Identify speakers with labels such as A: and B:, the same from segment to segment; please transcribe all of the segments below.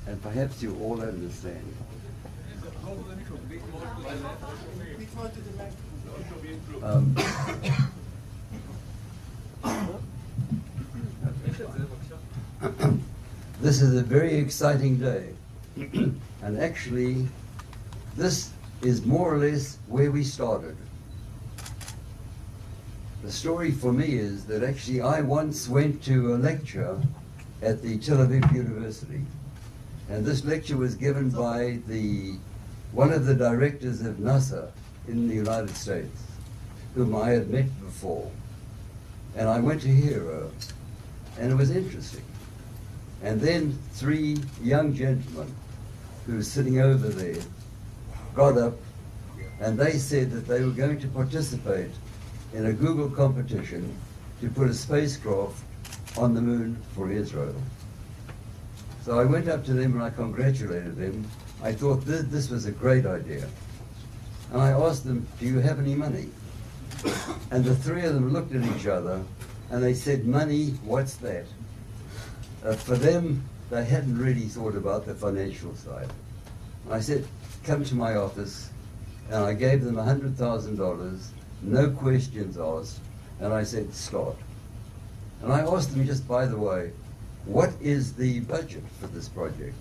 A: and perhaps you all understand. This is a very exciting day, and actually this is more or less where we started. The story for me is that actually I once went to a lecture at the Tel Aviv University, and this lecture was given by one of the directors of NASA in the United States, whom I had met before. And I went to hear her, and it was interesting. And then three young gentlemen who were sitting over there got up, and they said that they were going to participate in a Google competition to put a spacecraft on the moon for Israel. So I went up to them and I congratulated them. I thought this was a great idea. And I asked them, do you have any money? And the three of them looked at each other and they said, money, what's that? For them, they hadn't really thought about the financial side. And I said, come to my office, and I gave them $100,000, no questions asked, and I said, start. And I asked them, just by the way, what is the budget for this project?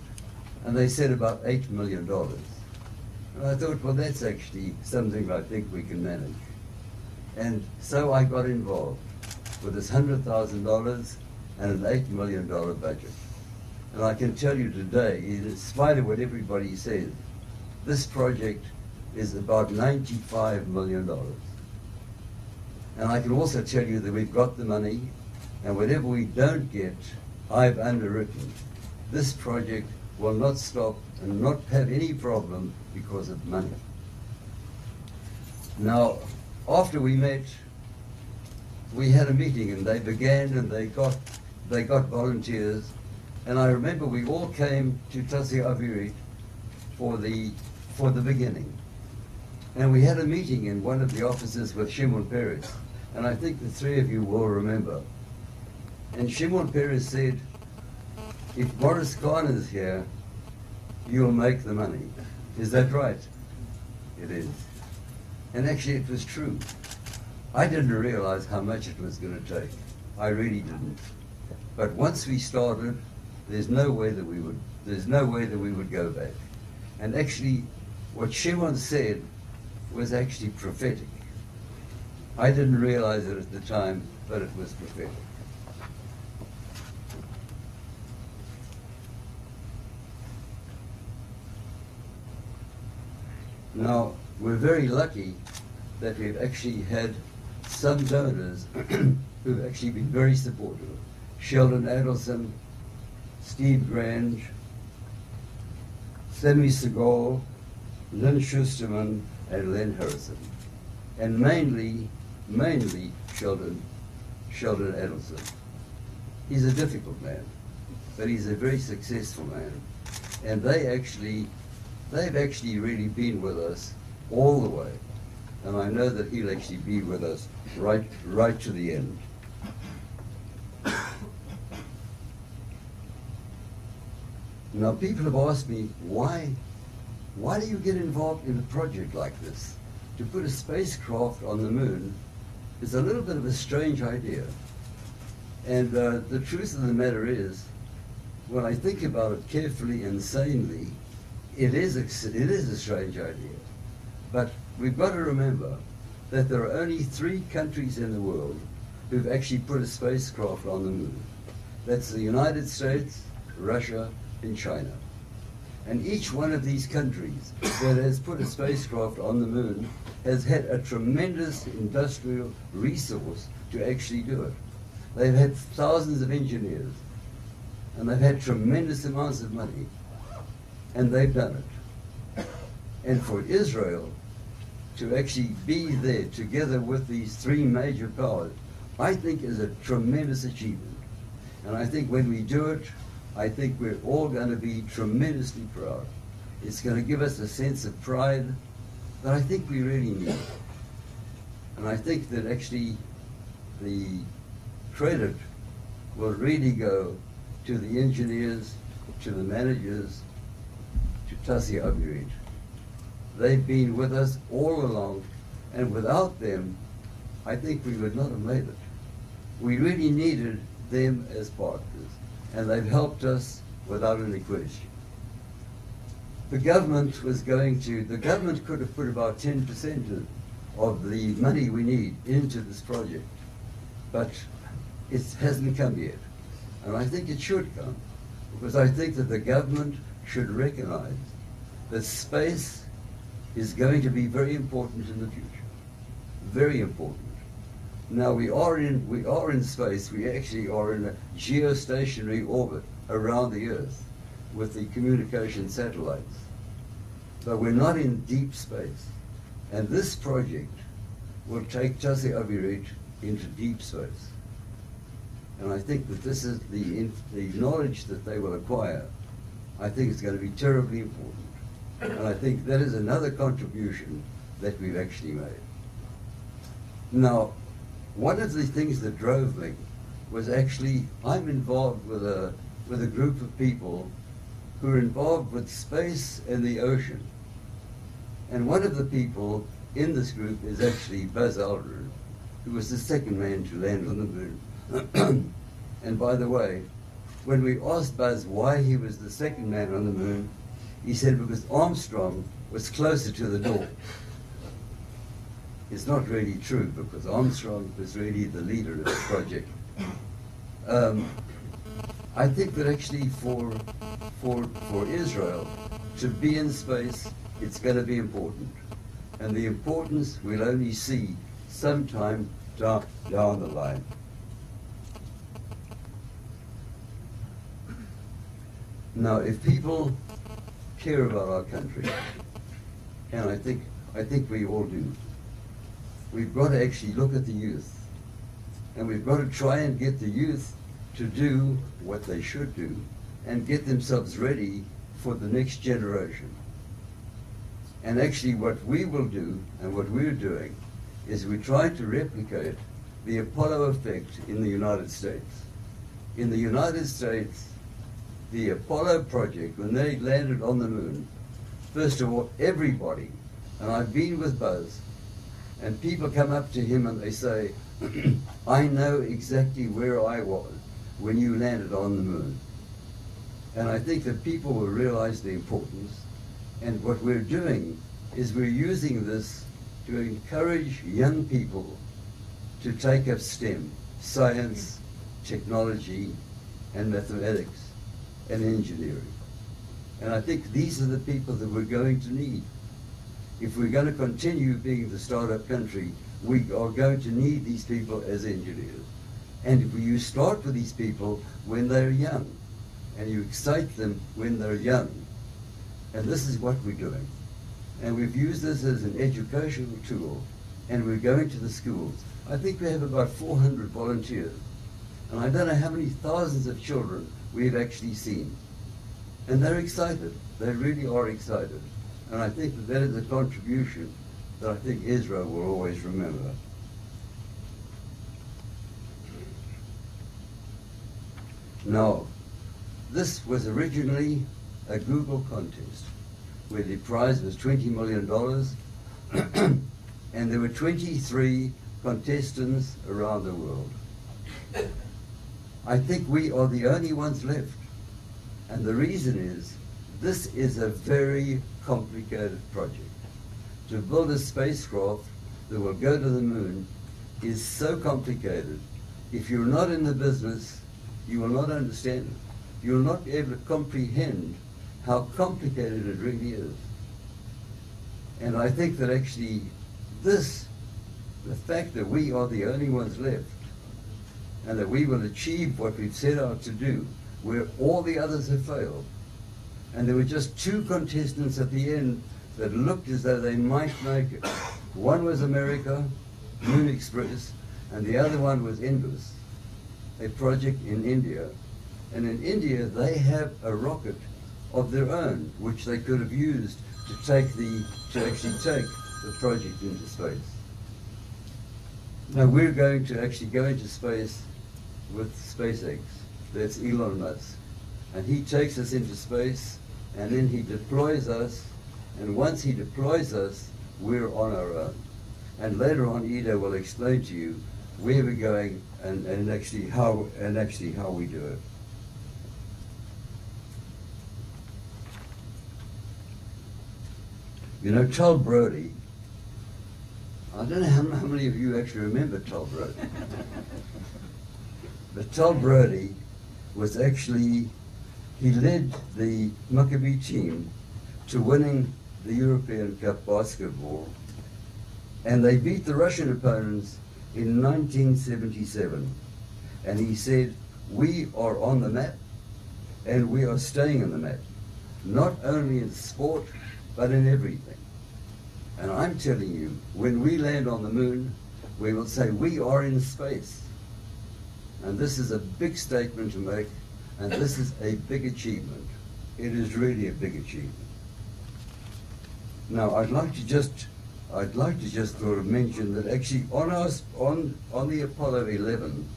A: And they said about $8 million. And I thought, well, that's actually something I think we can manage. And so I got involved with this $100,000 and an $8 million budget. And I can tell you today, in spite of what everybody says, this project is about $95 million. And I can also tell you that we've got the money, and whatever we don't get, I've underwritten. This project will not stop and not have any problem because of money. Now, after we met, we had a meeting, and they began, and they got volunteers, and I remember we all came to Tassi Avirit for the beginning. And we had a meeting in one of the offices with Shimon Peres, and I think the three of you will remember. And Shimon Peres said, if Boris Kahn is here, you'll make the money. Is that right? It is. And actually it was true. I didn't realize how much it was going to take. I really didn't. But once we started, there's no way that we would go back. And actually, what Shimon said was actually prophetic. I didn't realize it at the time, but it was prophetic. Now, we're very lucky that we've actually had some donors who've actually been very supportive. Sheldon Adelson, Steve Grange, Semi Segal, Lynn Schusterman, and Len Harrison. And mainly Sheldon Adelson. He's a difficult man, but he's a very successful man. And they've actually really been with us all the way. And I know that he'll actually be with us right to the end. Now, people have asked me, why do you get involved in a project like this? To put a spacecraft on the moon is a little bit of a strange idea. And the truth of the matter is, when I think about it carefully and sanely, it is a strange idea. But we've got to remember that there are only 3 countries in the world who've actually put a spacecraft on the moon. That's the United States, Russia, and China. And each one of these countries that has put a spacecraft on the moon has had a tremendous industrial resource to actually do it. They've had thousands of engineers, and they've had tremendous amounts of money, and they've done it. And for Israel to actually be there together with these 3 major powers, I think is a tremendous achievement. And I think when we do it, I think we're all going to be tremendously proud. It's going to give us a sense of pride that I think we really need. And I think that actually the credit will really go to the engineers to the managers, to Tassi Abirit. They've been with us all along, and without them, I think we would not have made it. We really needed them as partners, and they've helped us without any question. The government could have put about 10% of the money we need into this project, but it hasn't come yet. And I think it should come, because I think that the government should recognize that space is going to be very important in the future. Very important. Now we are in space. We actually are in a geostationary orbit around the Earth with the communication satellites. But we're not in deep space. And this project will take Tassi Abirit into deep space. And I think that this is the knowledge that they will acquire. I think it's going to be terribly important. And I think that is another contribution that we've actually made. Now, one of the things that drove me was actually, I'm involved with a group of people who are involved with space and the ocean. And one of the people in this group is actually Buzz Aldrin, who was the second man to land on the moon. And by the way, when we asked Buzz why he was the second man on the moon, he said because Armstrong was closer to the door. It's not really true, because Armstrong was really the leader of the project. I think that actually for Israel to be in space, it's going to be important. And the importance we'll only see sometime down the line. Now, if people care about our country, and I think we all do, we've got to actually look at the youth. And we've got to try and get the youth to do what they should do and get themselves ready for the next generation. And actually what we will do, and what we're doing, is we try to replicate the Apollo effect in the United States. In the United States, the Apollo project, when they landed on the moon, first of all, everybody, and I've been with Buzz, and people come up to him and they say, I know exactly where I was when you landed on the moon. And I think that people will realize the importance. And what we're doing is we're using this to encourage young people to take up STEM, science, technology, and mathematics, and engineering. And I think these are the people that we're going to need. If we're going to continue being the startup country, we are going to need these people as engineers. And if you start with these people when they're young, and you excite them when they're young, and this is what we're doing. And we've used this as an educational tool, and we're going to the schools. I think we have about 400 volunteers. And I don't know how many thousands of children we've actually seen. And they're excited. They really are excited. And I think that that is a contribution that I think Israel will always remember. Now, this was originally a Google contest where the prize was $20 million and there were 23 contestants around the world. I think we are the only ones left. And the reason is, this is a very complicated project. To build a spacecraft that will go to the moon is so complicated. If you're not in the business, you will not understand it. You will not be able to comprehend how complicated it really is. And I think that actually the fact that we are the only ones left, and that we will achieve what we've set out to do, where all the others have failed. And there were just 2 contestants at the end that looked as though they might make it. One was America, Moon Express, and the other one was Indus, a project in India. And in India, they have a rocket of their own, which they could have used to actually take the project into space. Now we're going to actually go into space with SpaceX. That's Elon Musk. and he takes us into space, and then he deploys us, and once he deploys us, we're on our own. And later on, Ido will explain to you where we're going and actually how we do it. You know, Tol Brodie, I don't know how many of you actually remember Tol Brodie. But Tol Brodie was actually, he led the Maccabi team to winning the European Cup basketball, and they beat the Russian opponents in 1977. And he said, we are on the map, and we are staying on the map, not only in sport, but in everything. And I'm telling you, when we land on the moon, we will say we are in space. And this is a big statement to make, and this is a big achievement. It is really a big achievement. Now, I'd like to just sort of mention that actually on the Apollo 11,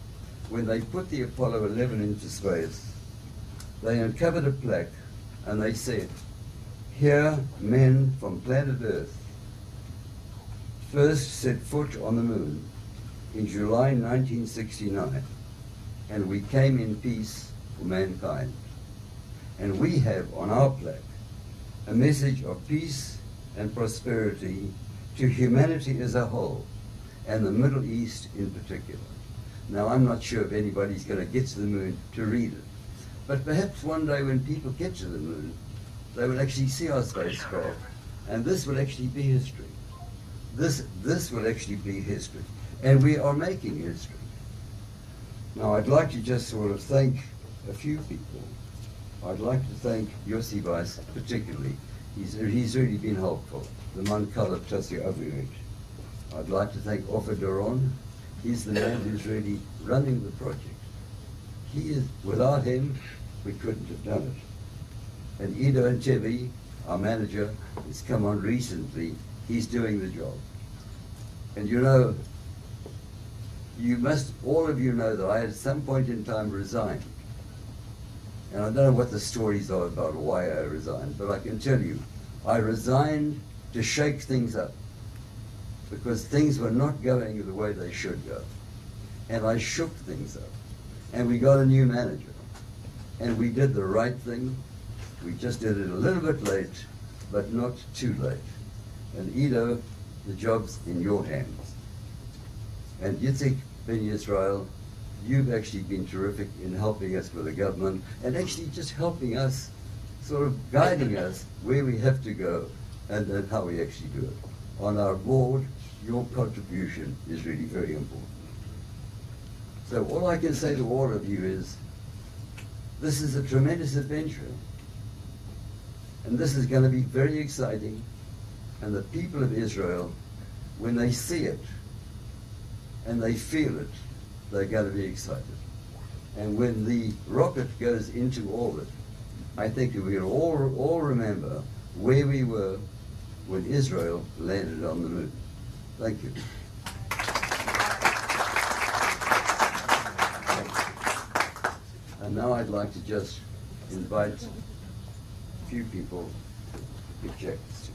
A: when they put the Apollo 11 into space, they uncovered a plaque, and they said, here men from planet Earth first set foot on the moon in July 1969, and we came in peace for mankind. And we have on our plaque a message of peace and prosperity to humanity as a whole, and the Middle East in particular. Now, I'm not sure if anybody's going to get to the moon to read it, but perhaps one day when people get to the moon, they will actually see our spacecraft, and this will actually be history. This will actually be history, and we are making history. Now, I'd like to just sort of thank a few people. I'd like to thank Yossi Weiss particularly. He's really been helpful. The Mankala Tassi Avirit. I'd like to thank Ofer Doron. He's the man who's really running the project. Without him, we couldn't have done it. And Ido Antebi, our manager, has come on recently. He's doing the job. And you know, all of you know that I at some point in time resigned. And I don't know what the stories are about or why I resigned, but I can tell you, I resigned to shake things up because things were not going the way they should go. And I shook things up. And we got a new manager. And we did the right thing. We just did it a little bit late, but not too late. And Ido, the job's in your hands. And Yitzhak Ben Yisrael, you've actually been terrific in helping us with the government and actually just helping us, sort of guiding us where we have to go and how we actually do it. On our board, your contribution is really very important. So all I can say to all of you is, this is a tremendous adventure. And this is going to be very exciting. And the people of Israel, when they see it and they feel it, they're going to be excited. And when the rocket goes into orbit, I think we'll all remember where we were when Israel landed on the moon. Thank you. And now I'd like to just invite a few people to give checks.